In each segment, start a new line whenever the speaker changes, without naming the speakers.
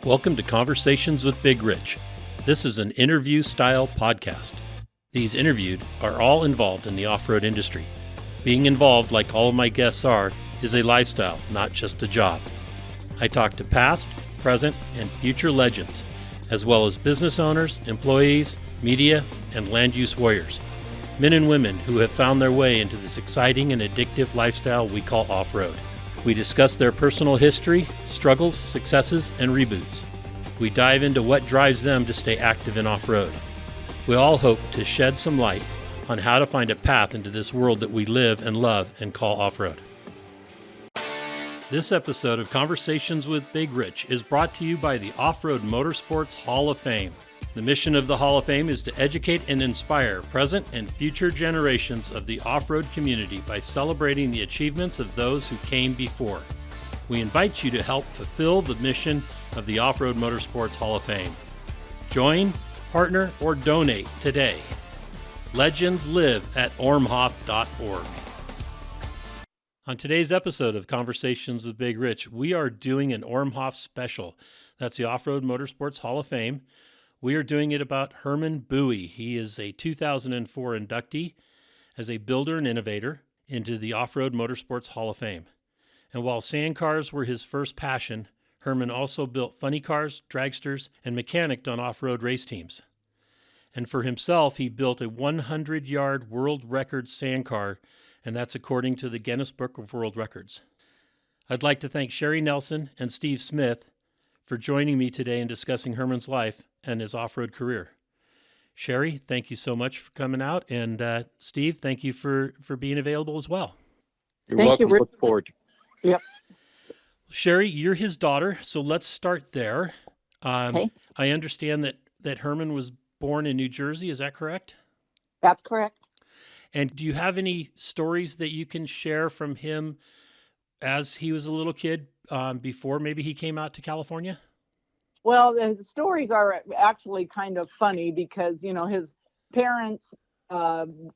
Welcome to Conversations with Big Rich. This is an interview-style podcast. These interviewed are all involved in the off-road industry. Being involved, like all of my guests are, is a lifestyle, not just a job. I talk to past, present, and future legends, as well as business owners, employees, media, and land use warriors. Men and women who have found their way into this exciting and addictive lifestyle we call off-road. We discuss their personal history, struggles, successes, and reboots. We dive into what drives them to stay active in off-road. We all hope to shed some light on how to find a path into this world that we live and love and call off-road. This episode of Conversations with Big Rich is brought to you by the Off-Road Motorsports Hall of Fame. The mission of the Hall of Fame is to educate and inspire present and future generations of the off-road community by celebrating the achievements of those who came before. We invite you to help fulfill the mission of the Off-Road Motorsports Hall of Fame. Join, partner, or donate today. Legends live at ORMHOF.org. On today's episode of Conversations with Big Rich, we are doing an ORMHOF special. That's the Off-Road Motorsports Hall of Fame. We are doing it about Herman Booy. He is a 2004 inductee as a builder and innovator into the Off-Road Motorsports Hall of Fame. And while sand cars were his first passion, Herman also built funny cars, dragsters, and mechanicked on off-road race teams. And for himself, he built a 100-yard world record sand car, and that's according to the Guinness Book of World Records. I'd like to thank Sherry Nelson and Steve Smith for joining me today in discussing Herman's life and his off-road career. Sherry, thank you so much for coming out, and Steve, thank you for being available as well.
You're welcome. Look forward.
Yep.
Sherry, you're his daughter, so let's start there.
Okay.
I understand that Herman was born in New Jersey. Is that correct?
That's correct.
And do you have any stories that you can share from him as he was a little kid before maybe he came out to California?
Well, the stories are actually kind of funny because, his parents,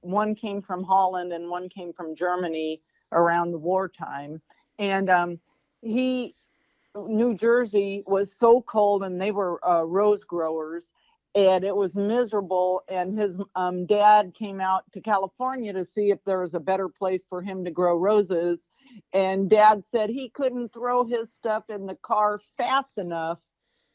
one came from Holland and one came from Germany around the wartime. And New Jersey was so cold and they were rose growers and it was miserable. And his dad came out to California to see if there was a better place for him to grow roses. And Dad said he couldn't throw his stuff in the car fast enough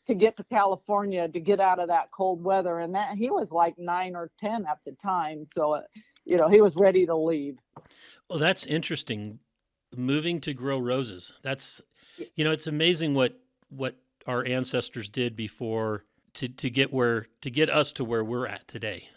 to get to California to get out of that cold weather. And that he was like 9 or 10 at the time. So, he was ready to leave.
Well, that's interesting. Moving to grow roses. That's, it's amazing what our ancestors did before to get us to where we're at today.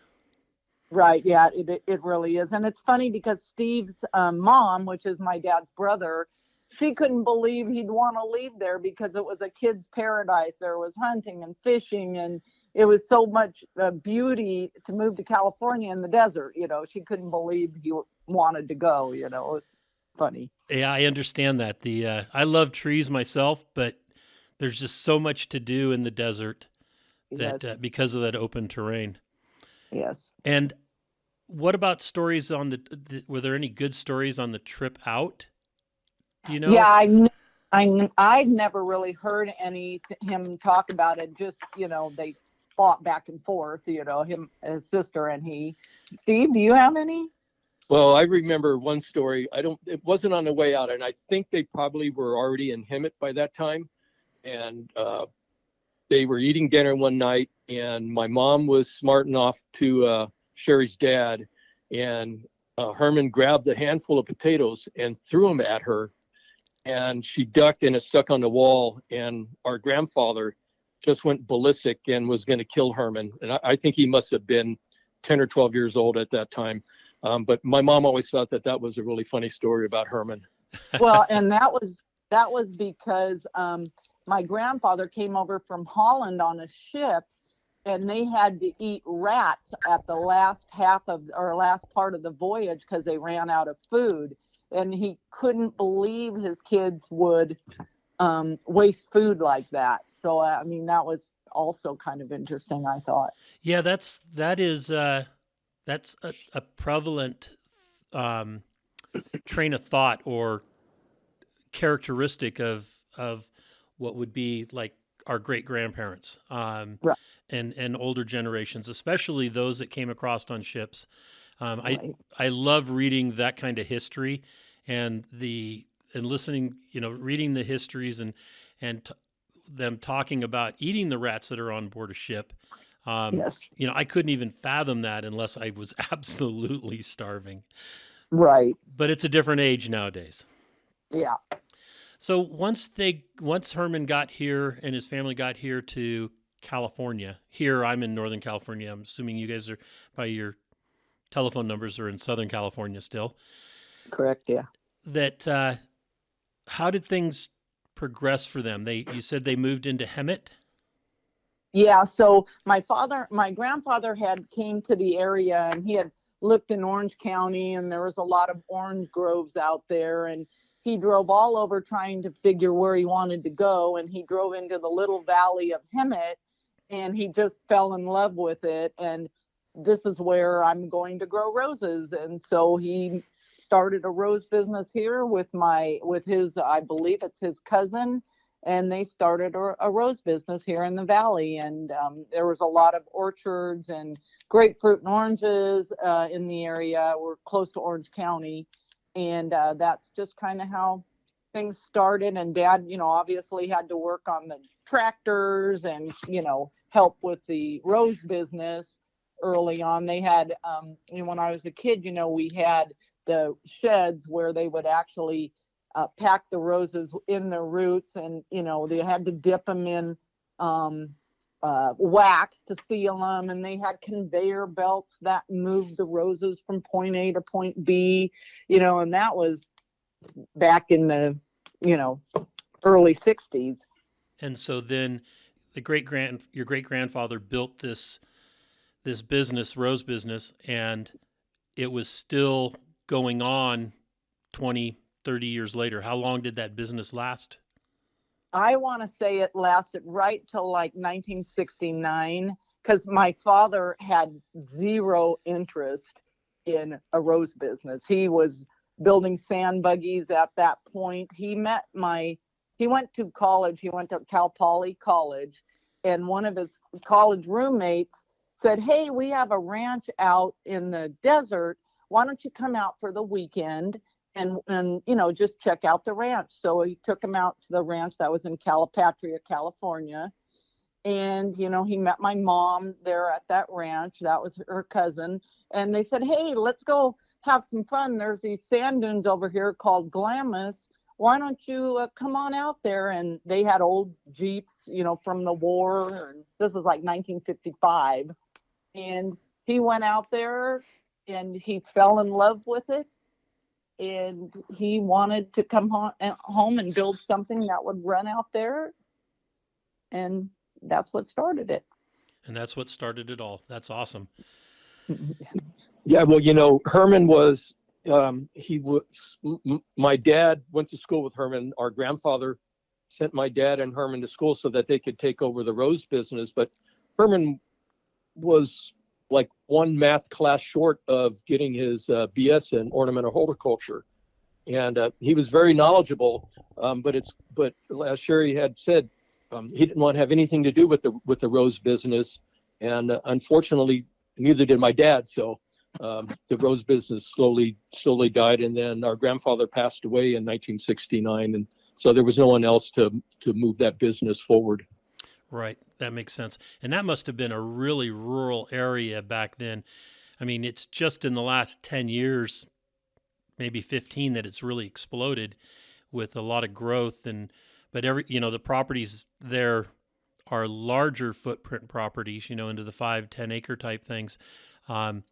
Right. Yeah, it really is. And it's funny because Steve's mom, which is my dad's brother, she couldn't believe he'd want to leave there because it was a kid's paradise. There was hunting and fishing, and it was so much beauty to move to California in the desert. She couldn't believe he wanted to go. It was funny.
Yeah, I understand that. I love trees myself, but there's just so much to do in the desert that
Yes.
Because of that open terrain.
Yes.
And what about stories on were there any good stories on the trip out? Do you know?
Yeah, I'd never really heard him talk about it. Just, they fought back and forth, him, his sister and he. Steve, do you have any?
Well, I remember one story. It wasn't on the way out, and I think they probably were already in Hemet by that time. And they were eating dinner one night, and my mom was smart enough to Sherry's dad, and Herman grabbed a handful of potatoes and threw them at her. And she ducked and it stuck on the wall, and our grandfather just went ballistic and was going to kill Herman. And I think he must have been 10 or 12 years old at that time. But my mom always thought that was a really funny story about Herman.
Well, and that was because my grandfather came over from Holland on a ship, and they had to eat rats at the last part of the voyage because they ran out of food. And he couldn't believe his kids would waste food like that. So, that was also kind of interesting, I thought.
Yeah, that's a prevalent train of thought or characteristic of what would be like our great grandparents,
Right.
and older generations, especially those that came across on ships.
Right.
I love reading that kind of history, and listening, reading the histories and them talking about eating the rats that are on board a ship.
Yes.
I couldn't even fathom that unless I was absolutely starving.
Right.
But it's a different age nowadays.
Yeah.
So once Herman got here and his family got here to California, here I'm in Northern California. I'm assuming you guys are, by your telephone numbers, are in Southern California still.
Correct. Yeah.
That how did things progress for them? You said they moved into Hemet.
Yeah. So my grandfather had came to the area, and he had lived in Orange County, and there was a lot of orange groves out there, and he drove all over trying to figure where he wanted to go, and he drove into the little valley of Hemet, and he just fell in love with it. And this is where I'm going to grow roses. And so he started a rose business here with his, I believe it's his cousin, and they started a rose business here in the valley. And there was a lot of orchards and grapefruit and oranges in the area. We're close to Orange County, and that's just kind of how things started. And Dad, obviously had to work on the tractors and help with the rose business early on. They had when I was a kid, we had the sheds where they would actually pack the roses in their roots, and they had to dip them in wax to seal them, and they had conveyor belts that moved the roses from point A to point B, and that was back in the early 60s.
And so then your great grandfather built this business, rose business, and it was still going on 20, 30 years later. How long did that business last?
I want to say it lasted right till like 1969, because my father had zero interest in a rose business. He was building sand buggies at that point. He went to college. He went to Cal Poly College, and one of his college roommates said, "Hey, we have a ranch out in the desert. Why don't you come out for the weekend and just check out the ranch?" So he took him out to the ranch that was in Calipatria, California. And, he met my mom there at that ranch. That was her cousin. And they said, "Hey, let's go have some fun. There's these sand dunes over here called Glamis. Why don't you come on out there?" And they had old Jeeps, from the war. And this was like 1955. And he went out there and he fell in love with it. And he wanted to come home and build something that would run out there. And that's what started it.
And that's what started it all. That's awesome.
Yeah, well, Herman was, my dad went to school with Herman. Our grandfather sent my dad and Herman to school so that they could take over the rose business. But Herman was like one math class short of getting his BS in ornamental horticulture. And he was very knowledgeable, but as Sherry had said, he didn't want to have anything to do with the rose business. And unfortunately, neither did my dad. So the rose business slowly died. And then our grandfather passed away in 1969. And so there was no one else to move that business forward.
Right. That makes sense. And that must have been a really rural area back then. I mean, it's just in the last 10 years, maybe 15, that it's really exploded with a lot of growth. But the properties there are larger footprint properties, into the 5-10 acre type things. Do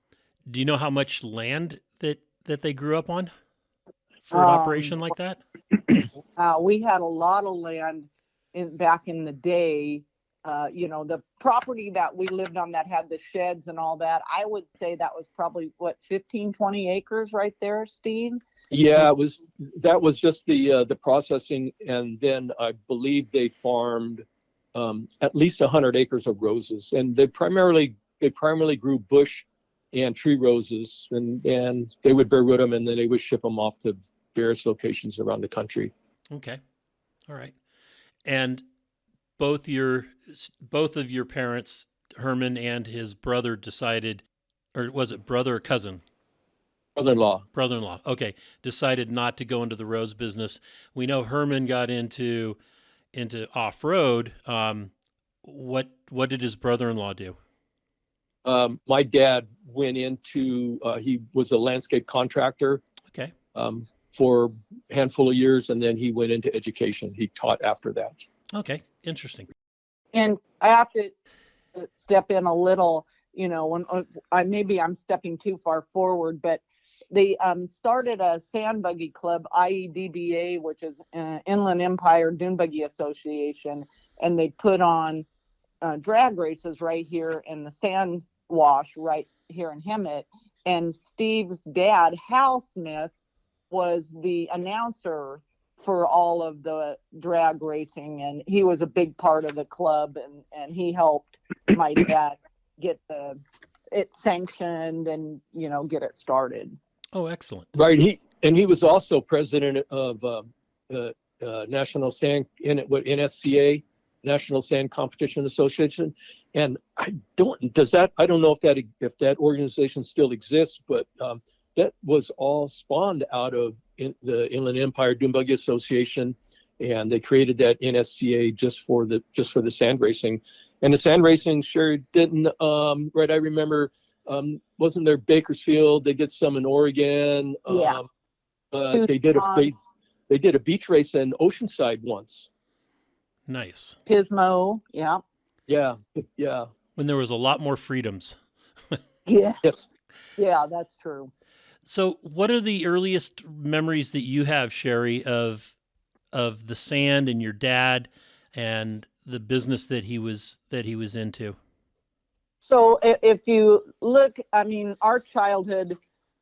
you know how much land that they grew up on for an operation like that?
We had a lot of land back in the day. The property that we lived on that had the sheds and all that, I would say that was probably 15-20 acres right there, Steve?
Yeah, that was just the processing, and then I believe they farmed at least 100 acres of roses, and they primarily grew bush and tree roses, and they would bear them, and then they would ship them off to various locations around the country.
Okay, all right. And both of your parents, Herman and his brother, decided, or was it brother or cousin?
Brother-in-law.
Brother-in-law. Okay, decided not to go into the rose business. We know Herman got into off-road. What did his brother-in-law do?
My dad went into, he was a landscape contractor.
Okay.
For a handful of years, and then he went into education. He taught after that.
Okay, interesting.
And I have to step in a little, when maybe I'm stepping too far forward, but they started a sand buggy club, IEDBA, which is Inland Empire Dune Buggy Association, and they put on drag races right here in the sand wash right here in Hemet. And Steve's dad, Hal Smith, was the announcer for all of the drag racing, and he was a big part of the club, and he helped my dad get it sanctioned and get it started.
Oh, excellent.
Right. He was also president of National Sand NSCA, National Sand Competition Association, and I don't know if that organization still exists, but that was all spawned out of the Inland Empire Dune Buggy Association, and they created that NSCA just for the sand racing. And the sand racing sure didn't. Right, I remember. Wasn't there Bakersfield? They did some in Oregon.
Yeah.
They did a beach race in Oceanside once.
Nice.
Pismo. Yeah.
Yeah.
When there was a lot more freedoms.
Yeah.
Yes.
Yeah, that's true.
So, what are the earliest memories that you have, Sherry, of the sand and your dad and the business that he was into?
So, if you look, I mean, our childhood,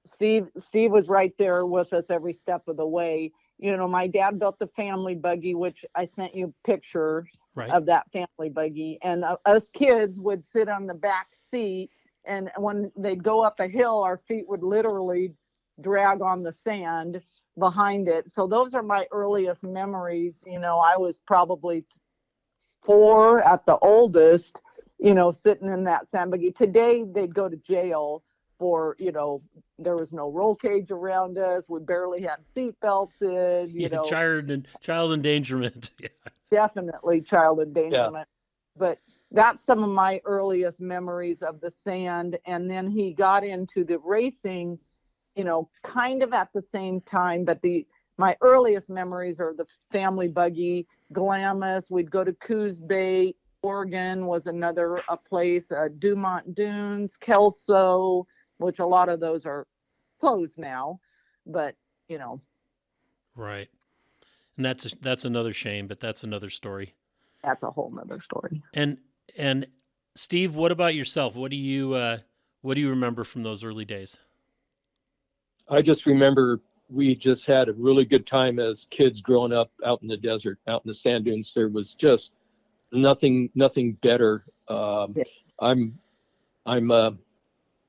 Steve was right there with us every step of the way. My dad built the family buggy, which I sent you pictures of that family buggy, and us kids would sit on the back seat. And when they'd go up a hill, our feet would literally drag on the sand behind it. So those are my earliest memories. I was probably 4 at the oldest, sitting in that sand buggy. Today, they'd go to jail for, there was no roll cage around us. We barely had seat belts in,
Child endangerment. Yeah.
Definitely child endangerment. Yeah. But that's some of my earliest memories of the sand. And then he got into the racing, kind of at the same time. But my earliest memories are the family buggy, Glamis. We'd go to Coos Bay, Oregon was another place, Dumont Dunes, Kelso, which a lot of those are closed now. But,
Right. And that's another shame, but that's another story.
That's a whole nother story.
And Steve, what about yourself? What do you remember from those early days? I
just remember we just had a really good time as kids growing up out in the desert, out in the sand dunes. There was just nothing better. I'm 4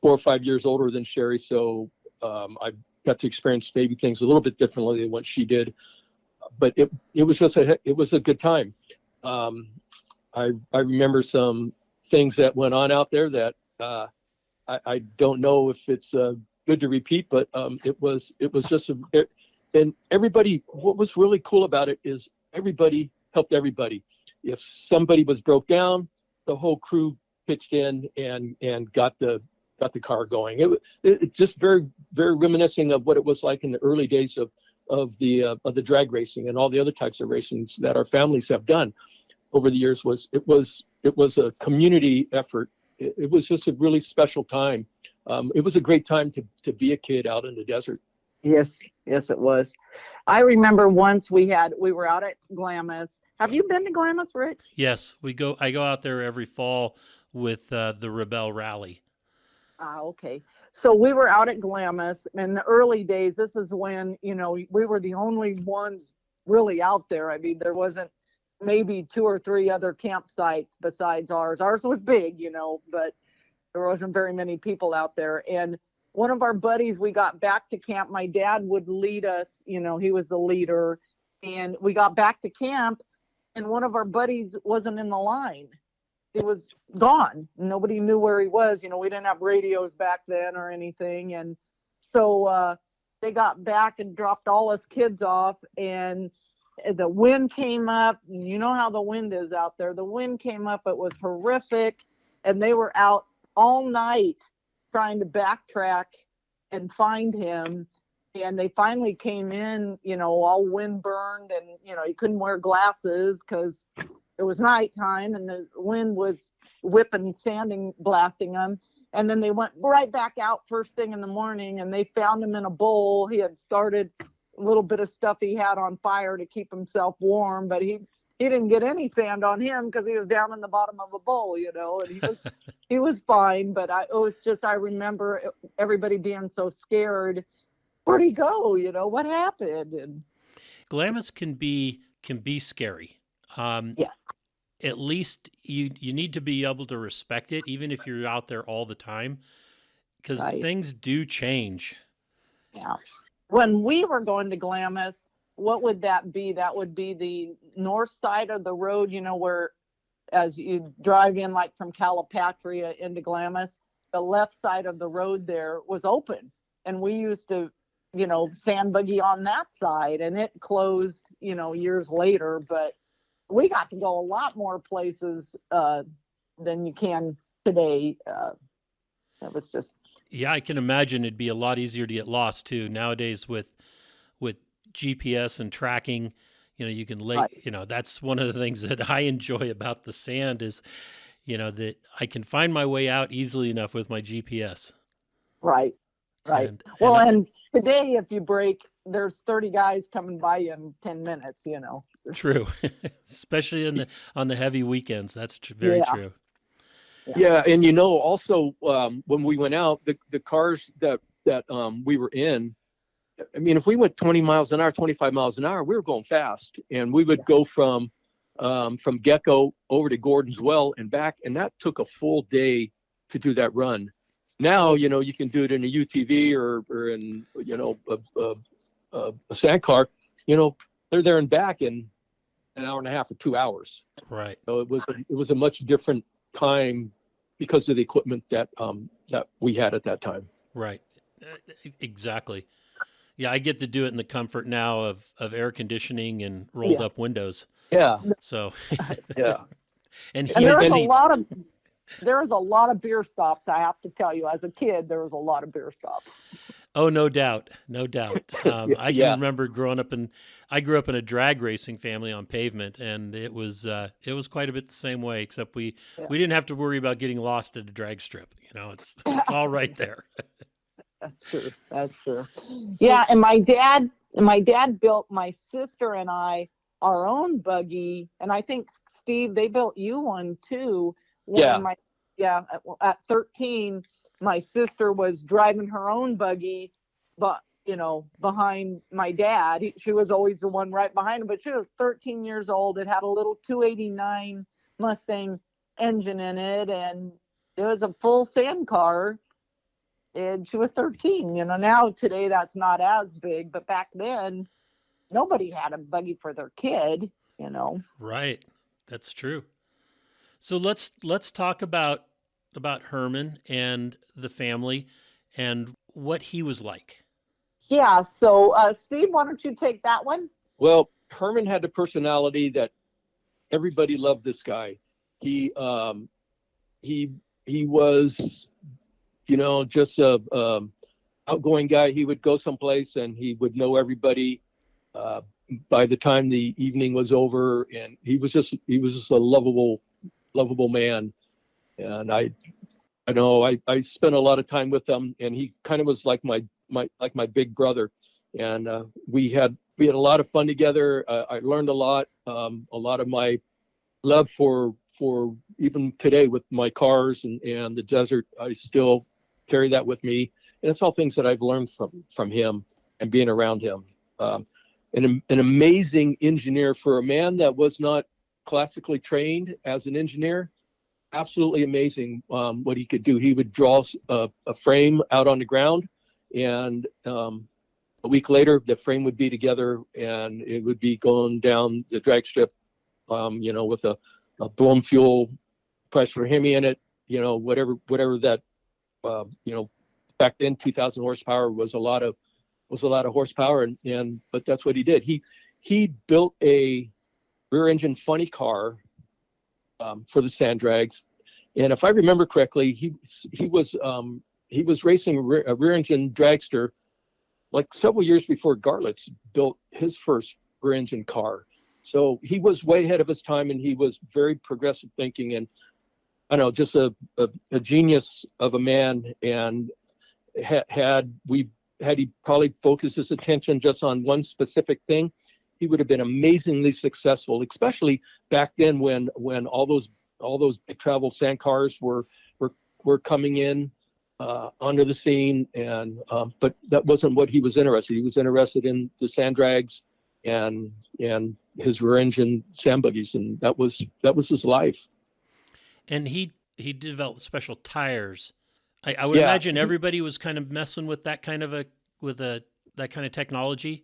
or 5 years older than Sherry, so I got to experience maybe things a little bit differently than what she did. But it was just it was a good time. I remember some things that went on out there that I don't know if it's good to repeat, but it was just and everybody. What was really cool about it is everybody helped everybody. If somebody was broke down, the whole crew pitched in and got the car going. It just very, very reminiscent of what it was like in the early days of the drag racing and all the other types of racings that our families have done over the years. It was a community effort. It was just a really special time. It was a great time to be a kid out in the desert.
Yes, it was. I remember once we were out at Glamis. Have you been to Glamis, Rich?
Yes, I go out there every fall with the Rebel Rally.
Okay. So we were out at Glamis in the early days. This is when, we were the only ones really out there. I mean, there wasn't maybe 2 or 3 other campsites besides ours. Ours was big, but there wasn't very many people out there. And one of our buddies, we got back to camp. My dad would lead us, he was the leader. And we got back to camp and one of our buddies wasn't in the line. He was gone. Nobody knew where he was. You know, we didn't have radios back then or anything. And so they got back and dropped all us kids off, and the wind came up. You know how the wind is out there. The wind came up. It was horrific. And they were out all night trying to backtrack and find him. And they finally came in, you know, all wind burned, and, you know, he couldn't wear glasses because it was nighttime and the wind was whipping, sanding, blasting him. And then they went right back out first thing in the morning, and they found him in a bowl. He had started a little bit of stuff he had on fire to keep himself warm, but he didn't get any sand on him because he was down in the bottom of a bowl, you know, and he was fine. But I remember everybody being so scared. Where'd he go? You know, what happened? And
Glamis can be scary.
yes.
At least you need to be able to respect it, even if you're out there all the time, because
Right.
things do change.
Yeah. When we were going to Glamis, what would that be? That would be the north side of the road, you know, where as you drive in, like from Calipatria into Glamis, the left side of the road there was open. And we used to, you know, sand buggy on that side, and it closed, you know, years later. But we got to go a lot more places than you can today. It was just.
Yeah, I can imagine it'd be a lot easier to get lost too nowadays with GPS and tracking. You know, you can lay.
Right.
You know, that's one of the things that I enjoy about the sand is, you know, that I can find my way out easily enough with my GPS.
Right. Right. And today, if you break, there's 30 guys coming by you in 10 minutes, you know.
True. Especially on the heavy weekends. That's very true.
Yeah. And, you know, also when we went out, the cars that we were in, I mean, if we went 20 miles an hour, 25 miles an hour, we were going fast. And we would go from Gecko over to Gordon's Well and back. And that took a full day to do that run. Now, you know, you can do it in a UTV or in, you know, a sand car. You know, they're there and back in an hour and a half or 2 hours.
Right.
So it was a much different time because of the equipment that we had at that time.
Right. Exactly. Yeah, I get to do it in the comfort now of air conditioning and rolled up windows.
Yeah.
So
yeah.
And
there was a lot of beer stops, I have to tell you. As a kid, there was a lot of beer stops.
Oh, no doubt. No doubt. I can remember I grew up in a drag racing family on pavement, and it was quite a bit the same way, except we didn't have to worry about getting lost at a drag strip. You know, it's all right there.
That's true. So, yeah. And my dad built my sister and I our own buggy. And I think, Steve, they built you one too. At 13, my sister was driving her own buggy, but, you know, behind my dad. She was always the one right behind him, but she was 13 years old. It had a little 289 Mustang engine in it, and it was a full sand car. And she was 13. You know, now today that's not as big, but back then nobody had a buggy for their kid, you know.
Right. That's true. So let's talk about Herman and the family and what he was like.
Yeah. So Steve, why don't you take that one?
Well, Herman had the personality that everybody loved. This guy. He was, you know, just a outgoing guy. He would go someplace and he would know everybody by the time the evening was over, and he was just a lovable man. And I know I spent a lot of time with him, and he kind of was like my big brother. And we had a lot of fun together. I learned a lot of my love for even today with my cars and the desert. I still carry that with me, and it's all things that I've learned from him and being around him. An amazing engineer for a man that was not classically trained as an engineer. Absolutely amazing what he could do. He would draw a frame out on the ground, and a week later the frame would be together and it would be going down the drag strip with a blown fuel pressure Hemi in it, whatever that, back then 2,000 horsepower was a lot of horsepower, but that's what he did. He built a rear engine funny car for the sand drags, and if I remember correctly, he was racing a rear engine dragster like several years before Garlett's built his first rear engine car. So he was way ahead of his time, and he was very progressive thinking, and I don't know, just a genius of a man. And had he probably focused his attention just on one specific thing, he would have been amazingly successful, especially back then when all those big travel sand cars were coming in onto the scene. And but that wasn't what he was interested. He was interested in the sand drags and his rear engine sand buggies, and that was his life.
And he developed special tires. I would imagine everybody was kind of messing with that kind of that kind of technology.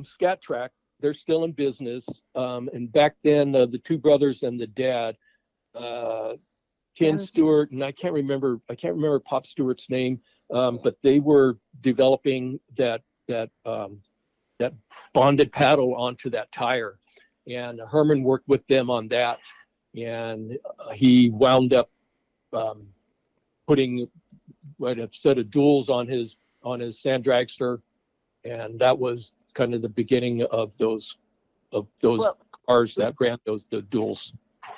Scat Track, they're still in business. And back then, the two brothers and the dad, Ken Stewart, and I can't remember Pop Stewart's name, but they were developing that bonded paddle onto that tire, and Herman worked with them on that, and he wound up putting a set of duals on his sand dragster, and that was kind of the beginning of those cars that ran the duals.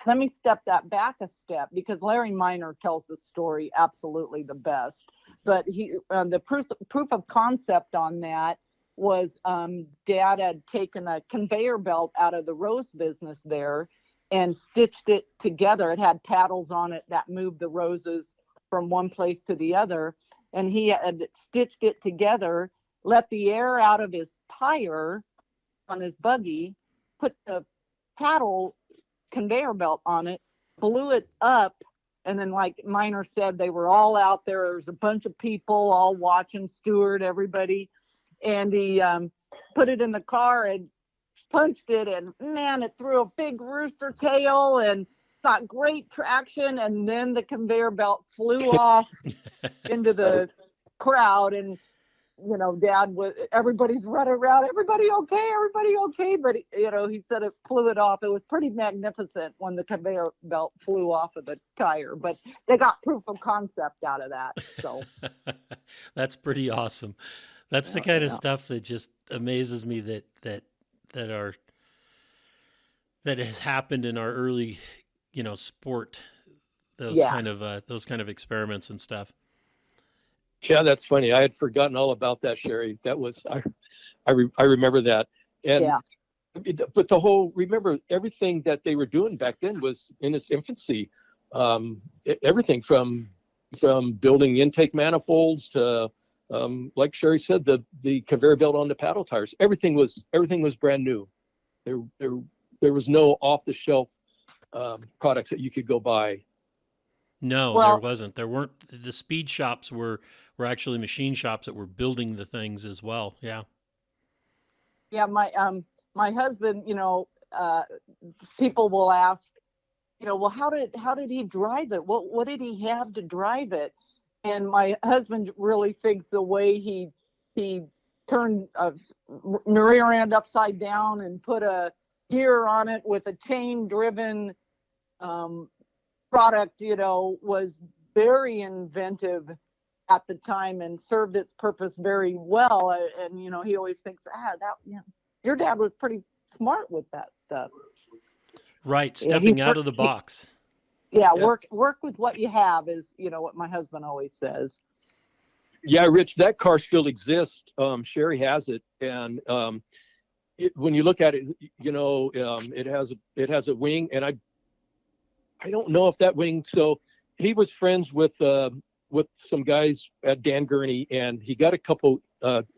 Let me step that back a step, because Larry Miner tells the story absolutely the best. But the proof of concept on that was Dad had taken a conveyor belt out of the rose business there and stitched it together. It had paddles on it that moved the roses from one place to the other. And he had stitched it together, let the air out of his tire on his buggy, put the paddle conveyor belt on it, blew it up. And then, like Miner said, they were all out there. There was a bunch of people all watching, Stewart, everybody. And he put it in the car and punched it, and man, it threw a big rooster tail and got great traction. And then the conveyor belt flew off into the crowd, and Dad was, everybody's running around, everybody okay, but he said it flew it off. It was pretty magnificent when the conveyor belt flew off of the tire, but they got proof of concept out of that. So
that's pretty awesome. That's the kind of stuff that just amazes me that has happened in our early, sport, those kind of experiments and stuff.
Yeah, that's funny. I had forgotten all about that, Sherry. That was I remember that. And but remember, everything that they were doing back then was in its infancy. Everything from building intake manifolds to like Sherry said, the conveyor belt on the paddle tires. Everything was brand new. There was no off the shelf products that you could go buy.
No, there wasn't. There weren't. The speed shops were actually machine shops that were building the things as well. Yeah.
Yeah, my husband, people will ask, well, how did he drive it? What did he have to drive it? And my husband really thinks the way he turned a rear end upside down and put a gear on it with a chain driven product, was very inventive at the time and served its purpose very well. And he always thinks, your dad was pretty smart with that stuff.
Right, stepping out of the box.
Work with what you have is, what my husband always says.
Yeah, Rich, that car still exists. Sherry has it, and when you look at it, it has a wing, and I don't know if that wing. So he was friends with some guys at Dan Gurney, and he got a couple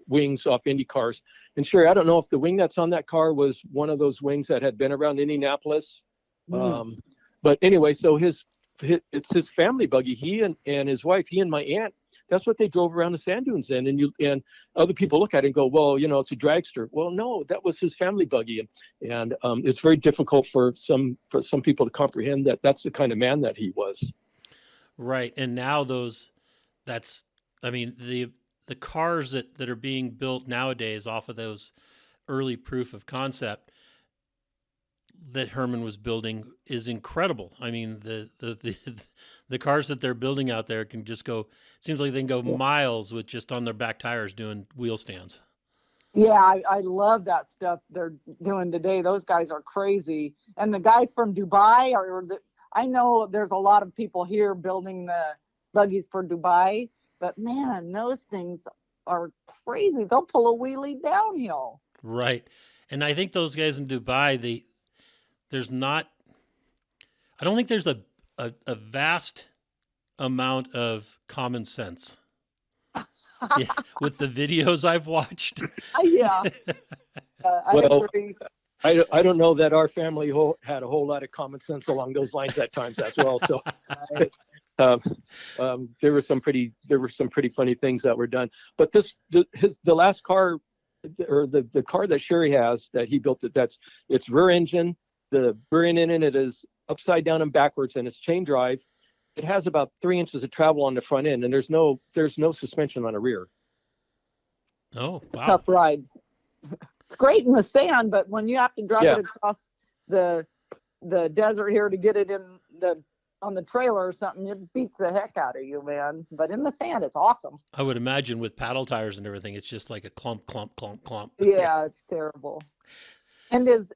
wings off Indy cars. And Sherry, I don't know if the wing that's on that car was one of those wings that had been around Indianapolis. But anyway, so it's his family buggy. He and his wife, he and my aunt, that's what they drove around the sand dunes in. And other people look at it and go, well, it's a dragster. Well, no, that was his family buggy. And it's very difficult for some people to comprehend that that's the kind of man that he was.
Right. And now the cars that are being built nowadays off of those early proof of concept that Herman was building is incredible. I mean, the cars that they're building out there can just go, it seems like they can go miles with just on their back tires doing wheel stands.
Yeah, I love that stuff they're doing today. Those guys are crazy. And the guys from Dubai I know there's a lot of people here building the buggies for Dubai, but man, those things are crazy. They'll pull a wheelie downhill.
Right. And I think those guys in Dubai, I don't think there's a vast amount of common sense. Yeah, with the videos I've watched.
Yeah. I agree.
I don't know that our family had a whole lot of common sense along those lines at times as well. So there were some pretty funny things that were done. But the last car, or the car that Sherry has that he built, it's rear engine. The rear end in it is upside down and backwards, and it's chain drive. It has about 3 inches of travel on the front end, and there's no suspension on the rear.
Oh, wow.
Tough ride. It's great in the sand, but when you have to drive it across the desert here to get it on the trailer or something, it beats the heck out of you, man. But in the sand, it's awesome.
I would imagine with paddle tires and everything, it's just like a clump, clump, clump, clump.
Yeah, it's terrible. And his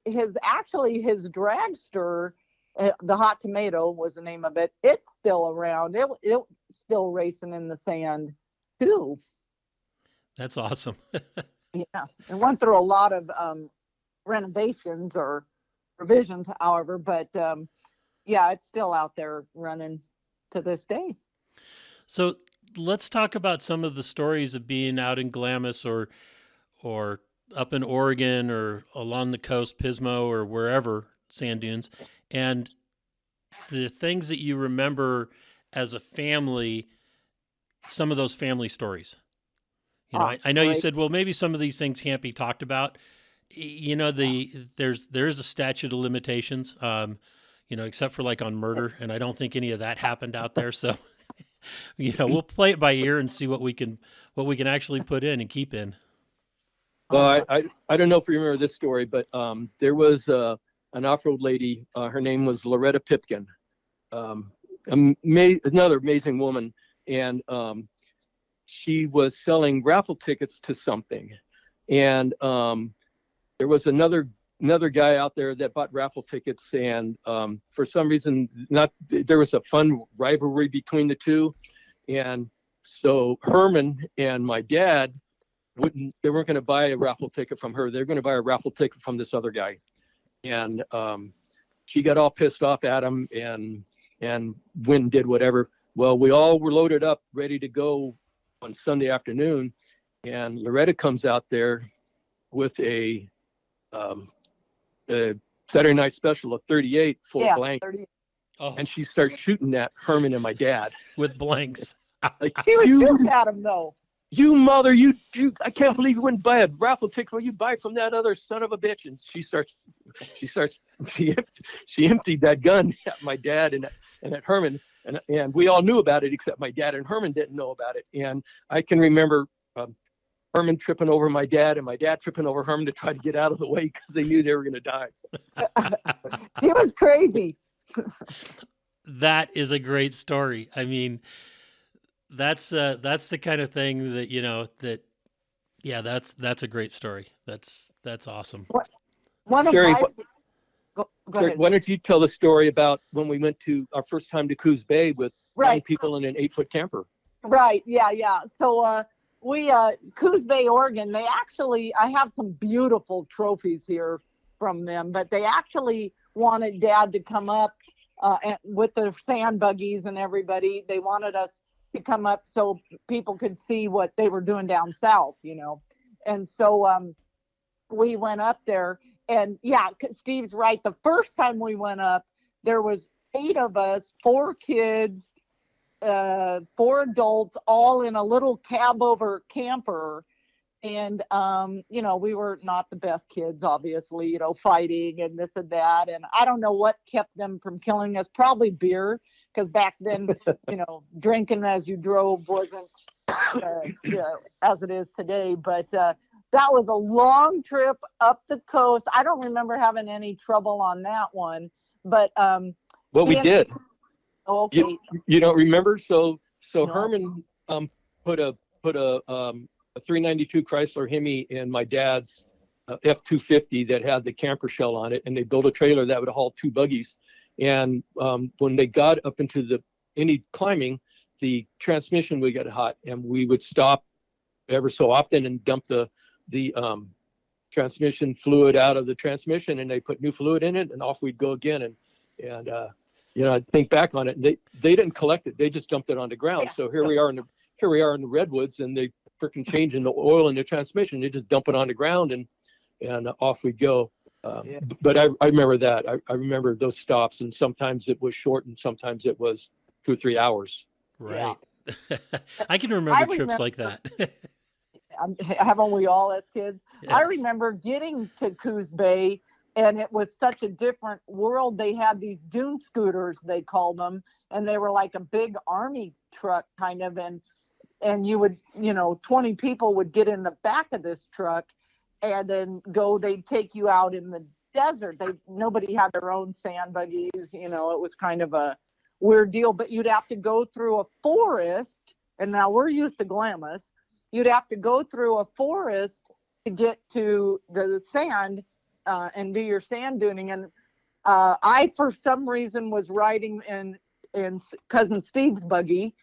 dragster, the Hot Tomato was the name of it. It's still around. It's still racing in the sand too.
That's awesome.
Yeah, it went through a lot of renovations or revisions, however, but yeah, it's still out there running to this day.
So let's talk about some of the stories of being out in Glamis or up in Oregon or along the coast, Pismo or wherever, sand dunes, and the things that you remember as a family, some of those family stories. I know you said, well, maybe some of these things can't be talked about. There is a statute of limitations, except for like on murder, and I don't think any of that happened out there. So, we'll play it by ear and see what we can actually put in and keep in.
Well, I don't know if you remember this story, but there was an off-road lady. Her name was Loretta Pipkin, another amazing woman, and she was selling raffle tickets to something, and there was another guy out there that bought raffle tickets, and for some reason, there was a fun rivalry between the two, and so Herman and my dad they weren't going to buy a raffle ticket from her. They're going to buy a raffle ticket from this other guy, and she got all pissed off at him and went and did whatever. Well, we all were loaded up, ready to go on Sunday afternoon, and Loretta comes out there with a Saturday night special of 38 full blank, and she starts shooting at Herman and my dad
with blanks.
Like, she was shooting at him though.
You mother, you! I can't believe you wouldn't buy a raffle ticket. Well, you buy it from that other son of a bitch. And she emptied that gun at my dad and at Herman, and we all knew about it except my dad and Herman didn't know about it. And I can remember Herman tripping over my dad and my dad tripping over Herman to try to get out of the way because they knew they were going to die.
It was crazy.
That is a great story. I mean, that's the kind of thing that that's a great story. That's awesome.
Sherry,
go ahead.
Why don't you tell the story about when we went to our first time to Coos Bay with 9 people in an 8-foot camper?
Right. Yeah. So we Coos Bay, Oregon. I have some beautiful trophies here from them, but they actually wanted Dad to come up with the sand buggies and everybody. They wanted us to come up so people could see what they were doing down south, and so we went up there, and Steve's right. The first time we went up, there was 8 of us, 4 kids, four adults all in a little cab over camper. And, we were not the best kids, obviously, fighting and this and that. And I don't know what kept them from killing us, probably beer, because back then, drinking as you drove wasn't as it is today. But that was a long trip up the coast. I don't remember having any trouble on that one. But
well, we did.
Oh, okay.
You don't remember? So
No.
Herman put a 392 Chrysler Hemi in my dad's F-250 that had the camper shell on it, and they built a trailer that would haul two buggies. And when they got up into any climbing, the transmission would get hot, and we would stop ever so often and dump the transmission fluid out of the transmission, and they put new fluid in it, and off we'd go again. And I think back on it, and they didn't collect it; they just dumped it on the ground.
Yeah.
So here we are in the redwoods, and they freaking changing the oil in the transmission. They just dump it on the ground, and off we go. But I remember that. I remember those stops, and sometimes it was short, and sometimes it was 2 or 3 hours.
Right. Yeah. I can remember trips like that.
Haven't we all as kids?
Yes.
I remember getting to Coos Bay, and it was such a different world. They had these dune scooters, they called them, and they were like a big army truck kind of, and you would, 20 people would get in the back of this truck and then they'd take you out in the desert. Nobody had their own sand buggies, it was kind of a weird deal, but you'd have to go through a forest, and now we're used to Glamis. You'd have to go through a forest to get to the sand and do your sand duning. And I, for some reason, was riding in Cousin Steve's buggy,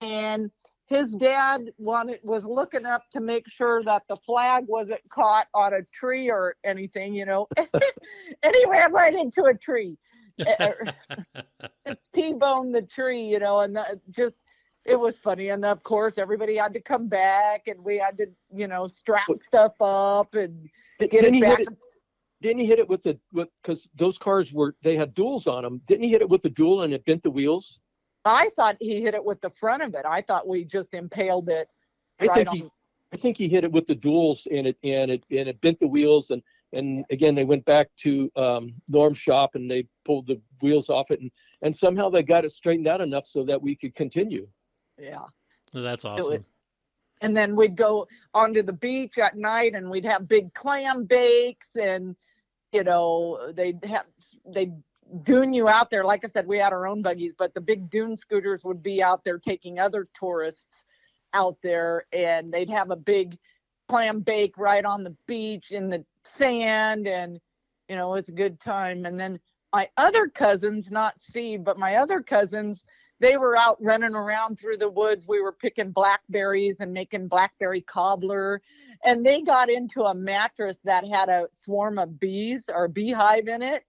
and his dad was looking up to make sure that the flag wasn't caught on a tree or anything, and he ran right into a tree. T-boned the tree, and it was funny. And of course, everybody had to come back, and we had to, strap stuff up and get it back.
Didn't he hit it because those cars they had duals on them. Didn't he hit it with the dual and it bent the wheels?
I thought he hit it with the front of it. I thought we just impaled it.
I think he hit it with the duals, and it bent the wheels. And again, they went back to Norm's shop, and they pulled the wheels off it, and somehow they got it straightened out enough so that we could continue.
Yeah.
Well, that's awesome.
And then we'd go onto the beach at night, and we'd have big clam bakes, and they'd dune you out there. Like I said, we had our own buggies, but the big dune scooters would be out there taking other tourists out there, and they'd have a big clam bake right on the beach in the sand, and it's a good time. And then my other cousins, not Steve, but my other cousins, they were out running around through the woods. We were picking blackberries and making blackberry cobbler, and they got into a mattress that had a swarm of bees or a beehive in it.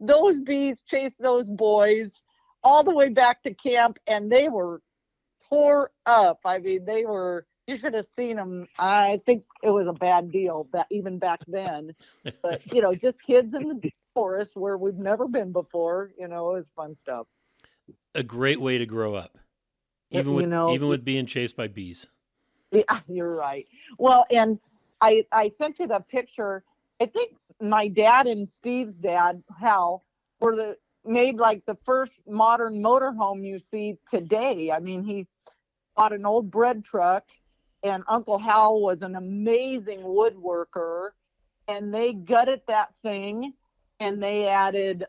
Those bees chased those boys all the way back to camp, and they were tore up. I mean, you should have seen them. I think it was a bad deal even back then. But, just kids in the forest where we've never been before, it was fun stuff.
A great way to grow up, even with being chased by bees.
Yeah, you're right. Well, and I sent you the picture. I think my dad and Steve's dad, Hal, made like the first modern motorhome you see today. I mean, he bought an old bread truck, and Uncle Hal was an amazing woodworker, and they gutted that thing, and they added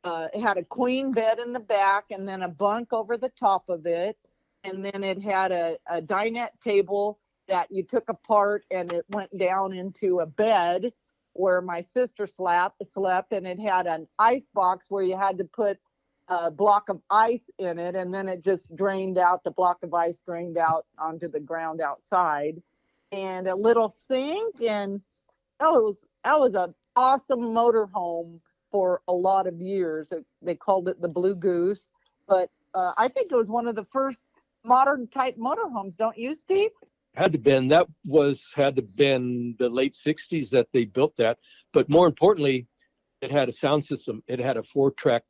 it had a queen bed in the back, and then a bunk over the top of it, and then it had a dinette table that you took apart, and it went down into a bed where my sister slept, and it had an ice box where you had to put a block of ice in it, and then it just drained out. The block of ice drained out onto the ground outside, and a little sink, and that was an awesome motorhome for a lot of years. They called it the Blue Goose, but I think it was one of the first modern type motorhomes, don't you, Steve?
Had to been the late 60s that they built that. But more importantly, it had a sound system. It had a four track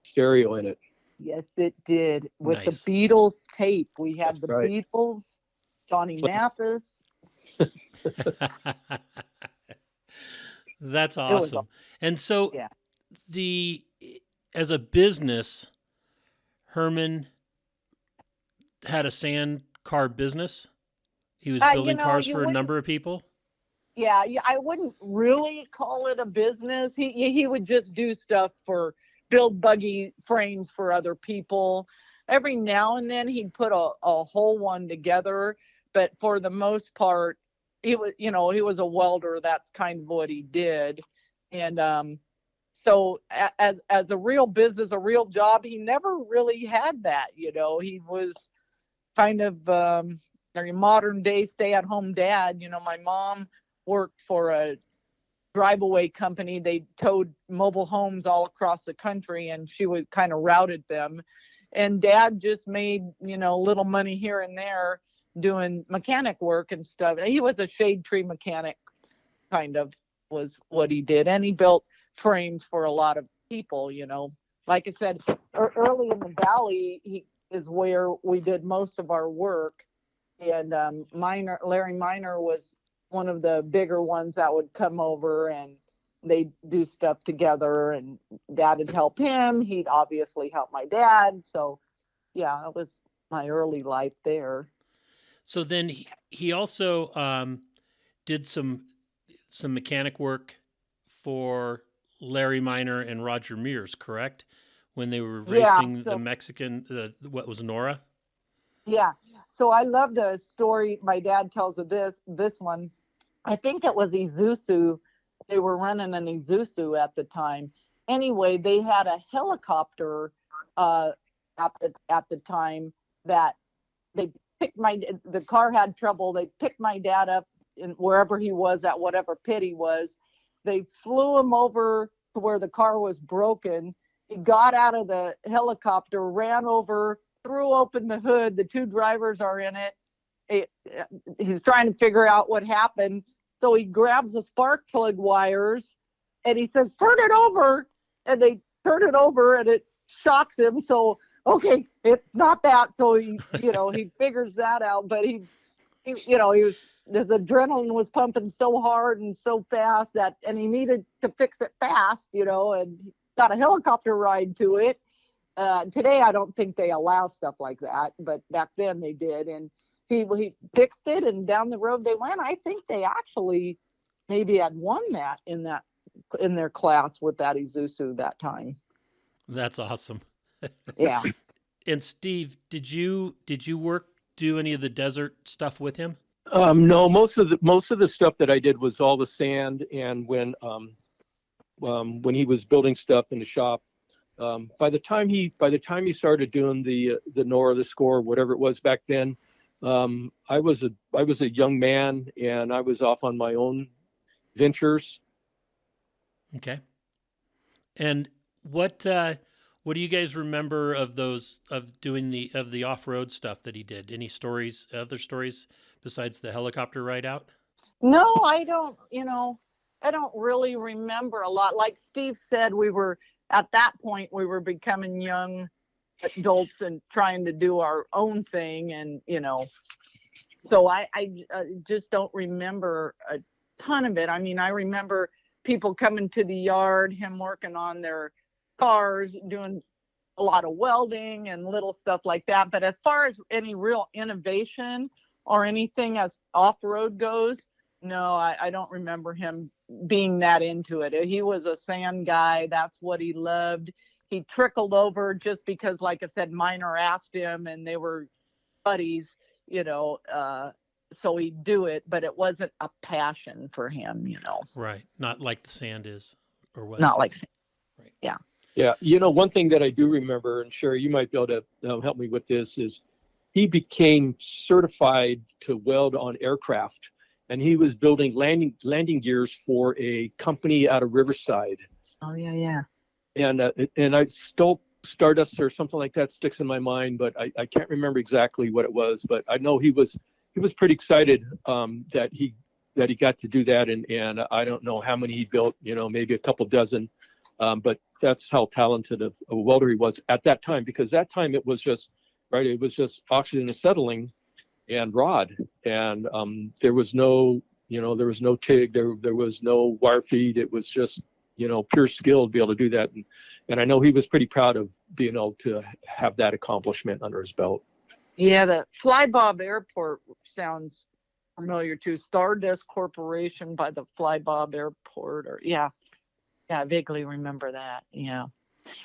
stereo in it.
Yes, it did. With
Nice.
the Beatles tape, we had
That's
the
right.
Beatles, Johnny Mathis.
That's
It was,
awesome. And so
yeah.
the as a business, Herman had a sand car business. He was building cars
You
for a
wouldn't.
number of people.
Yeah, I wouldn't really call it a business. He would just do stuff for build buggy frames for other people. Every now and then he'd put a whole one together, but for the most part, he was a welder. That's kind of what he did. And so as a real business, a real job, he never really had that. He was kind of a modern day stay at home dad. My mom worked for a drive-away company. They towed mobile homes all across the country, and she would kind of routed them. And dad just made, little money here and there doing mechanic work and stuff. He was a shade tree mechanic, kind of was what he did. And he built frames for a lot of people, Like I said, early in the valley, he is where we did most of our work. And Larry Miner was one of the bigger ones that would come over, and they'd do stuff together, and dad would help him. He'd obviously help my dad. So yeah, it was my early life there.
So then he also did some mechanic work for Larry Miner and Roger Mears, correct? When they were racing the Mexican, what was Nora?
Yeah. So I love the story my dad tells of this one. I think it was Isuzu. They were running an Isuzu at the time. Anyway, they had a helicopter at the time that they picked the car had trouble. They picked my dad up in wherever he was at whatever pit he was. They flew him over to where the car was broken. He got out of the helicopter, ran over, threw open the hood. The two drivers are in it. He's trying to figure out what happened. So he grabs the spark plug wires and he says, "Turn it over." And they turn it over and it shocks him. So, okay, it's not that. So he figures that out. But his adrenaline was pumping so hard and so fast and he needed to fix it fast, and he got a helicopter ride to it. Today, I don't think they allow stuff like that, but back then they did. And he fixed it, and down the road they went. I think they actually maybe had won that in their class with that Isuzu that time.
That's awesome.
Yeah.
And Steve, did you do any of the desert stuff with him?
No, most of the stuff that I did was all the sand, and when he was building stuff in the shop. By the time he started doing the Nora, the Score, whatever it was back then, I was a young man, and I was off on my own ventures.
Okay. And what do you guys remember of doing the off-road stuff that he did? Any other stories besides the helicopter ride out?
No, I don't. I don't really remember a lot. Like Steve said, at that point we were becoming young adults and trying to do our own thing, and so I just don't remember a ton of it. I mean, I remember people coming to the yard, him working on their cars, doing a lot of welding and little stuff like that. But as far as any real innovation or anything as off-road goes, no, I don't remember him being that into it. He was a sand guy. That's what he loved. He trickled over just because, like I said, Miner asked him and they were buddies, so he'd do it, but it wasn't a passion for him,
Right. Not like the sand is or was.
Not like sand.
Right.
Yeah.
Yeah. One thing that I do remember, and Sherry, you might be able to help me with this, is he became certified to weld on aircraft. And he was building landing gears for a company out of Riverside.
Oh yeah.
And I stole Stardust or something like that sticks in my mind, but I can't remember exactly what it was. But I know he was pretty excited that he got to do that, and I don't know how many he built, maybe a couple dozen. But that's how talented of a welder he was at that time, because that time it was just, right, it was just oxygen acetylene and rod. And there was no, there was no TIG, there was no wire feed. It was just, pure skill to be able to do that. And I know he was pretty proud of being able to have that accomplishment under his belt.
Yeah, the Fly Bob Airport sounds familiar too. Stardust Corporation by the Fly Bob Airport, or yeah, I vaguely remember that. Yeah,